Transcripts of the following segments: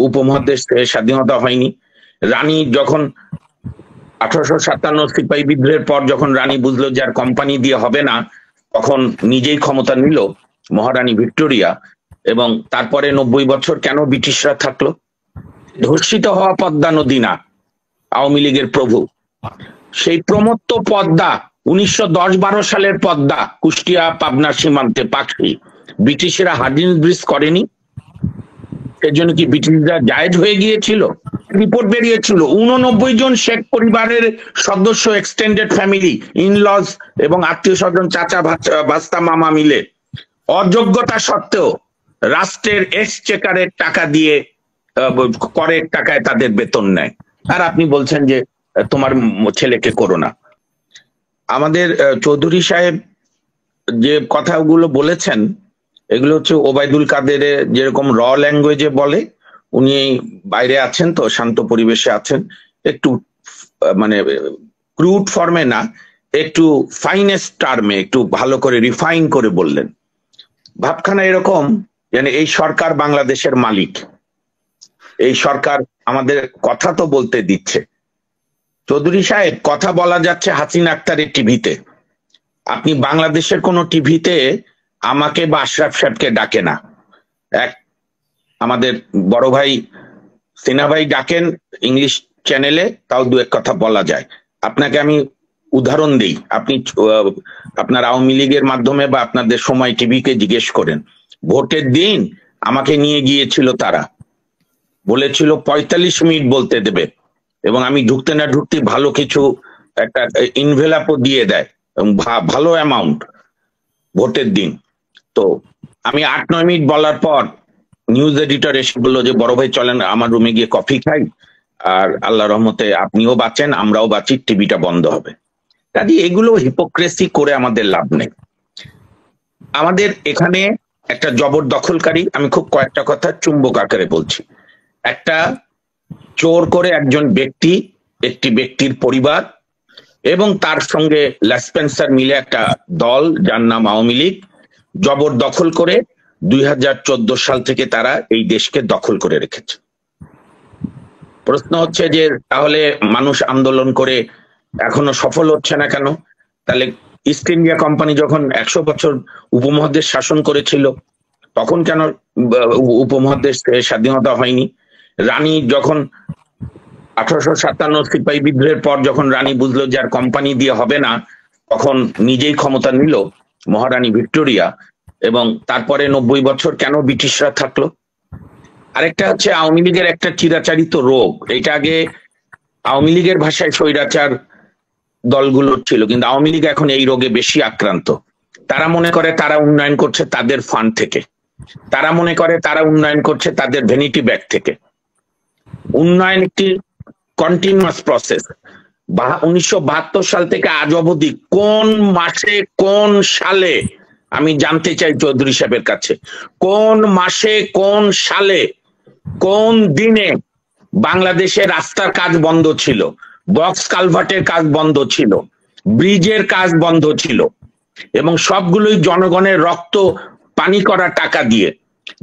উপমহাদেশ স্বাধীনতা হয়নি। রানী যখন 1857 সিপাহী বিদ্রোহের পর যখন রানী বুঝলো যে আর কোম্পানি দিয়ে হবে না, তখন নিজেই ক্ষমতা নিল মহারানী ভিক্টোরিয়া। এবং তারপরে 90 বছর কেন ব্রিটিশরা থাকলো? ধর্ষিত হওয়া পদ্মা নদী না, আওয়ামী লীগের প্রভু। সেই প্রমত্ত পদ্মা 1910-12 সালের পদ্মা, কুষ্টিয়া পাবনা সীমান্তে পাখি, ব্রিটিশরা হার্ডিঞ্জ ব্রিজ করেনি? সেজন্য কি ব্রিটিশরা জায়েজ হয়ে গিয়েছিল? রিপোর্ট বেরিয়েছিল 89 জন শেখ পরিবারের সদস্য, এক্সটেন্ডেড ফ্যামিলি, ইনলজ এবং আত্মীয় স্বজন, চাচা ভাস্তা মামা মিলে অযোগ্যতা সত্ত্বেও রাষ্ট্রের এক্সচেকারের টাকা দিয়ে, করের টাকায় তাদের বেতন নেয়। আর আপনি বলছেন যে তোমার ছেলেকে করো না। আমাদের চৌধুরী সাহেব যে কথাগুলো বলেছেন, এগুলো হচ্ছে ওবায়দুল কাদের যেরকম র ল্যাঙ্গুয়েজে বলে, উনি বাইরে আছেন তো, শান্ত পরিবেশে আছেন, একটু মানে ক্রুড ফর্মে না, একটু ফাইনেস্ট টার্মে একটু ভালো করে রিফাইন করে বললেন। ভাবখানা এরকম মানে এই সরকার বাংলাদেশের মালিক, এই সরকার আমাদের কথা তো বলতে দিচ্ছে। চৌধুরী সাহেব, কথা বলা যাচ্ছে হাসিনা আক্তারের টিভিতে, আপনি বাংলাদেশের কোন টিভিতে আমাকে বা আশরাফ সাহেবকে ডাকে না। এক আমাদের বড় ভাই সিনহা ভাই ডাকেন ইংলিশ চ্যানেলে, তাও দু এক কথা বলা যায়। আপনাকে আমি উদাহরণ দিই, আপনি আপনার আওয়ামী লীগের মাধ্যমে বা আপনাদের সময় টিভিকে জিজ্ঞেস করেন, ভোটের দিন আমাকে নিয়ে গিয়েছিল, তারা বলেছিল 45 মিনিট বলতে দেবে, এবং আমি ঢুকতে না ঢুকতে ভালো কিছু একটা ইনভেলাপও দিয়ে দেয়, এবং ভালো অ্যামাউন্ট ভোটের দিন। তো আমি 8-9 মিনিট বলার পর নিউজ এডিটর এসে বললো যে বড় ভাই চলেন আমার রুমে গিয়ে কফি খাই, আর আল্লাহ রহমতে আপনিও বাঁচেন আমরাও বাঁচি, টিভিটা বন্ধ হবে। কাজে এগুলো হিপোক্রেসি করে আমাদের লাভ নেই। আমাদের এখানে একটা জবরদখলকারী, আমি খুব কয়েকটা কথা চুম্বক আকারে বলছি, একটা চোর করে একজন ব্যক্তি, একটি ব্যক্তির পরিবার এবং তার সঙ্গে লেসপেন্সার মিলে একটা দল যার নাম আওয়ামী লীগ, জবরদখল করে 2014 সাল থেকে তারা এই দেশকে দখল করে রেখেছে। প্রশ্ন হচ্ছে যে তাহলে মানুষ আন্দোলন করে এখনো সফল হচ্ছে না কেন? তাহলে ইস্ট ইন্ডিয়া কোম্পানি যখন 100 বছর উপমহাদেশ শাসন করেছিল, তখন কেন উপমহাদেশ স্বাধীনতা হয়নি? রানী যখন 1857 সিপাহী বিদ্রোহের পর যখন রানী বুঝলো যে আর কোম্পানি দিয়ে হবে না, তখন নিজেই ক্ষমতা নিল মহারানী ভিক্টোরিয়া। এবং তারপরে 90 বছর কেন ব্রিটিশরা থাকলো? আরেকটা হচ্ছে আওয়ামী লীগের একটা চিরাচারিত রোগ, এটা আগে আওয়ামী লীগের ভাষায় স্বৈরাচার দলগুলো ছিল, কিন্তু আওয়ামী লীগ এখন এই রোগে বেশি আক্রান্ত। তারা মনে করে তারা উন্নয়ন করছে তাদের ফান্ড থেকে, তারা মনে করে তারা উন্নয়ন করছে তাদের ভ্যানিটি ব্যাগ থেকে। উন্নয়ন একটি কন্টিনিউয়াস প্রসেস। 1972 সাল থেকে আজ অবধি কোন মাসে কোন সালে, আমি জানতে চাই চৌধুরী সাহেবের কাছে, কোন মাসে কোন সালে কোন দিনে বাংলাদেশে রাস্তার কাজ বন্ধ ছিল, বক্স কালভার্টের কাজ বন্ধ ছিল, ব্রিজের কাজ বন্ধ ছিল, এবং সবগুলোই জনগণের রক্ত পানি করা টাকা দিয়ে।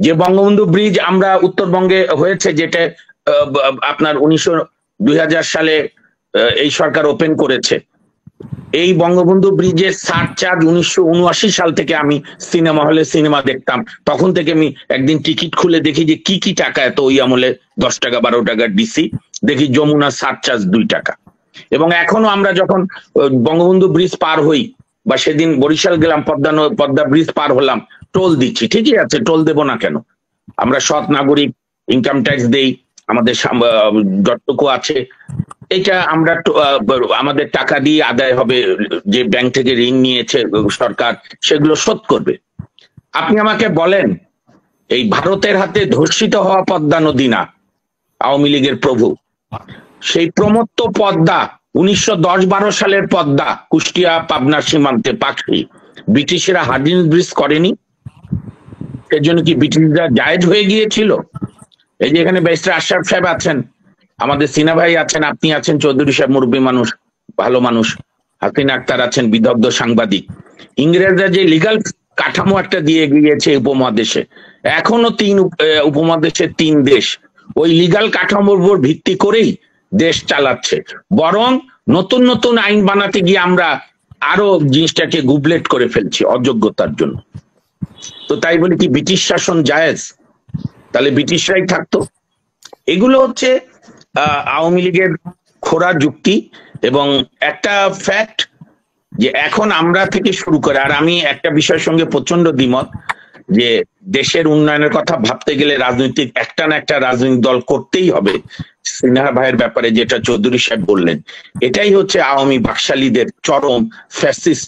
যে বঙ্গবন্ধু ব্রিজ আমরা উত্তরবঙ্গে হয়েছে, যেটা আপনার 2000 সালে এই সরকার ওপেন করেছে, এই বঙ্গবন্ধু ব্রিজের সারচার্জ 1979 সাল থেকে আমি সিনেমা হলে সিনেমা দেখতাম, তখন থেকে আমি একদিন টিকিট খুলে দেখি যে কি কি টাকা এত, ওই আমলে 10 টাকা 12 টাকা ডিসি, দেখি যমুনা সারচার্জ 2 টাকা। এবং এখনো আমরা যখন বঙ্গবন্ধু ব্রিজ পার হই, বা সেদিন বরিশাল গেলাম, পদ্মা ব্রিজ পার হলাম, টোল দিচ্ছি, ঠিকই আছে, টোল দেব না কেন? আমরা সৎ নাগরিক, ইনকাম ট্যাক্স দেই, আমাদের যতটুকু আছে এটা আমরা আমাদের টাকা দিয়ে আদায় হবে, যে ব্যাংক থেকে ঋণ নিয়েছে সরকার সেগুলো শোধ করবে। আপনি আমাকে বলেন, এই ভারতের হাতে ধর্ষিত হওয়া পদ্মা নদী না, আওয়ামী লীগের প্রভু, সেই প্রমত্ত পদ্মা 1910-12 সালের পদ্মা, কুষ্টিয়া পাবনা সীমান্তে পাখি, ব্রিটিশরা হার্ডিঞ্জ ব্রিজ করেনি? সেজন্য কি ব্রিটিশরা জায়েজ হয়ে গিয়েছিল? এই যে এখানে ব্যারিস্টার আশরাফ সাহেব আছেন, আমাদের সিনহা ভাই আছেন, আপনি আছেন, চৌধুরী সাহেব মুরব্বী মানুষ, ভালো মানুষ, হাসিনা আক্তার আছেন, বিদগ্ধ সাংবাদিক। ইংরেজরা যে লিগাল কাঠামো একটা দিয়ে গিয়েছে উপমহাদেশে। এখনো উপমহাদেশের 3 দেশ ওই লিগাল কাঠামোর উপর ভিত্তি করেই দেশ চালাচ্ছে, বরং নতুন নতুন আইন বানাতে গিয়ে আমরা আরো জিনিসটাকে গুবলেট করে ফেলছি অযোগ্যতার জন্য। তো তাই বলি কি ব্রিটিশ শাসন জায়েজ? তাহলে ব্রিটিশরাই থাকতো। এগুলো হচ্ছে আওয়ামী লীগের খোরা যুক্তি। এবং একটা ফ্যাক্ট যে এখন আমরা থেকে শুরু করে, আর আমি একটা বিষয়ের সঙ্গে প্রচন্ড দ্বিমত, যে দেশের উন্নয়নের কথা ভাবতে গেলে রাজনৈতিক একটা না একটা রাজনৈতিক দল করতেই হবে। সিনহা ভাইয়ের ব্যাপারে যেটা চৌধুরী সাহেব বললেন, এটাই হচ্ছে আওয়ামী বাকশালীদের চরম ফ্যাসিস্ট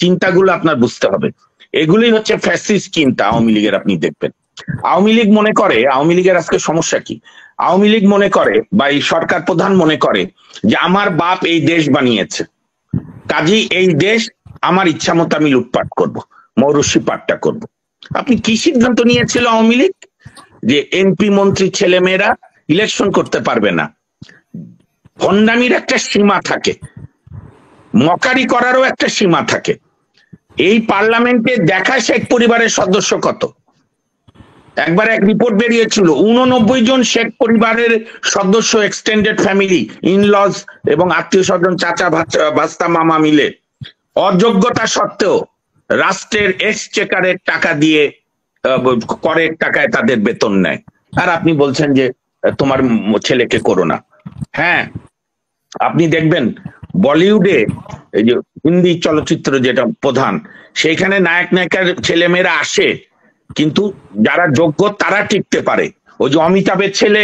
চিন্তাগুলো আপনার বুঝতে হবে। এগুলোই হচ্ছে ফ্যাসিস্ট চিন্তা আওয়ামী লীগের। আপনি দেখবেন আওয়ামী লীগ মনে করে, আওয়ামী লীগের আজকে সমস্যা কি, আওয়ামী লীগ মনে করে বা এই সরকার প্রধান মনে করে যে আমার বাপ এই দেশ বানিয়েছে, কাজেই এই দেশ আমার ইচ্ছা মতো আমি লুটপাট করব, মৌরসি পাট্টা করব। আপনি কি সিদ্ধান্ত নিয়েছিল আওয়ামী লীগ? যে এমপি মন্ত্রী ছেলেমেয়েরা ইলেকশন করতে পারবে না। ভণ্ডামির একটা সীমা থাকে, মকারি করারও একটা সীমা থাকে। এই পার্লামেন্টে দেখা শেখ পরিবারের সদস্য কত? একবার এক রিপোর্ট বেরিয়েছিল 89 জন শেখ পরিবারের সদস্য, এক্সটেন্ডেড ফ্যামিলি, ইনলজ এবং আত্মীয় স্বজন, চাচা ভাস্তা মামা মিলে অযোগ্যতা সত্ত্বেও রাষ্ট্রের এক্সচেকারের টাকা দিয়ে, করের টাকায় তাদের বেতন নেয়। আর আপনি বলছেন যে তোমার ছেলেকে করো না। হ্যাঁ, আপনি দেখবেন বলিউডে এই যে হিন্দি চলচ্চিত্র যেটা প্রধান, সেইখানে নায়ক নায়িকার ছেলেমেয়েরা আসে, কিন্তু যারা যোগ্য তারা টিকতে পারে। ওই যে অমিতাভের ছেলে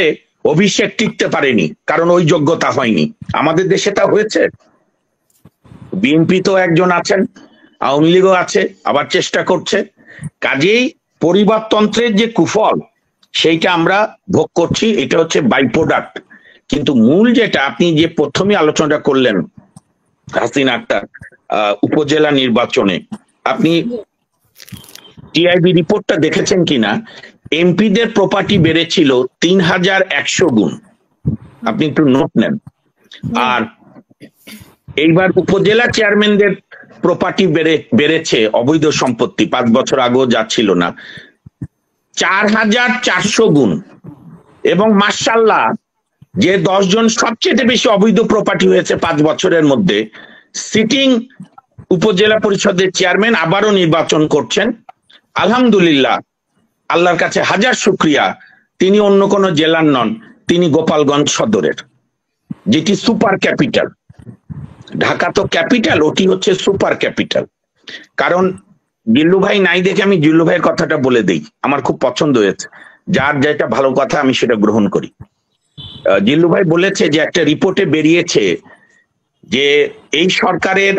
অভিষেক টিকতে পারেনি, কারণ ওই যোগ্যতা হয়নি। আমাদের দেশে তা হয়েছে। বিএনপি তো একজন আছেন, আওয়ামী লীগও আছে, আবার চেষ্টা করছে। কাজেই পরিবারতন্ত্রের যে কুফল সেইটা আমরা ভোগ করছি, এটা হচ্ছে বাই প্রোডাক্ট। কিন্তু মূল যেটা আপনি যে প্রথমে আলোচনাটা করলেন হাসিনা আক্তার, উপজেলা নির্বাচনে আপনি টিআইবি রিপোর্টটা দেখেছেন কিনা? এমপিদের প্রপার্টি বেড়েছিল 3100 গুণ। আপনি একটু নোট নেন। আর এইবার উপজেলা চেয়ারম্যানদের প্রপার্টি বেড়েছে, অবৈধ সম্পত্তি 5 বছর আগেও যাচ্ছিল না, 4400 গুণ। এবং মাশাআল্লাহ যে 10 জন সবচেয়ে বেশি অবৈধ প্রপার্টি হয়েছে 5 বছরের মধ্যে, সিটিং উপজেলা পরিষদের চেয়ারম্যান আবারও নির্বাচন করছেন। আলহামদুলিল্লাহ, আল্লাহর কাছে হাজার শুকরিয়া, তিনি অন্য কোনো জেলার নন, তিনি গোপালগঞ্জ সদরের, যেটি সুপার ক্যাপিটাল। ঢাকা তো ক্যাপিটাল, ওটি হচ্ছে সুপার ক্যাপিটাল। কারণ জিল্লু ভাই নাই দেখে আমি জিল্লু ভাইয়ের কথাটা বলে দেই, আমার খুব পছন্দ হয়েছে। যার যেটা ভালো কথা আমি সেটা গ্রহণ করি। জিল্লু ভাই বলেছে যে একটা রিপোর্টে বেরিয়েছে যে এই সরকারের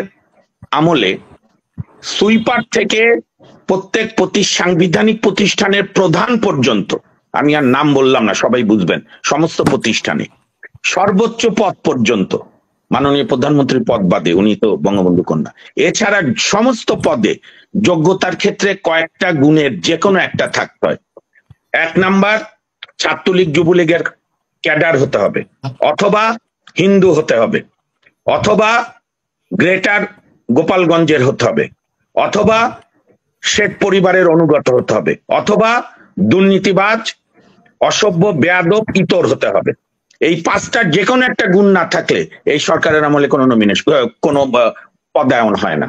আমলে সুইপার থেকে প্রত্যেক সাংবিধানিক প্রতিষ্ঠানের প্রধান পর্যন্ত, আমি আর নাম বললাম না, সবাই বুঝবেন, সমস্ত প্রতিষ্ঠানে সর্বোচ্চ পদ পর্যন্ত, মাননীয় প্রধানমন্ত্রীর পদ বাদে, উনি তো বঙ্গবন্ধু কন্যা, এছাড়া সমস্ত পদে যোগ্যতার ক্ষেত্রে কয়েকটা গুণের যে কোনো একটা থাকতে হয়। 1 নাম্বার, ছাত্রলীগ যুবলীগের ক্যাডার হতে হবে, অথবা হিন্দু হতে হবে, অথবা গ্রেটার গোপালগঞ্জের হতে হবে, অথবা শেখ পরিবারের অনুগত হতে হবে, অথবা দুর্নীতিবাজ, অসভ্য, বেয়াদব, ইতর হতে হবে। এই 5টার যে কোনো একটা গুণ না থাকলে এই সরকারের আমলে কোনো নমিনেশন, কোনো পদায়ন হয় না।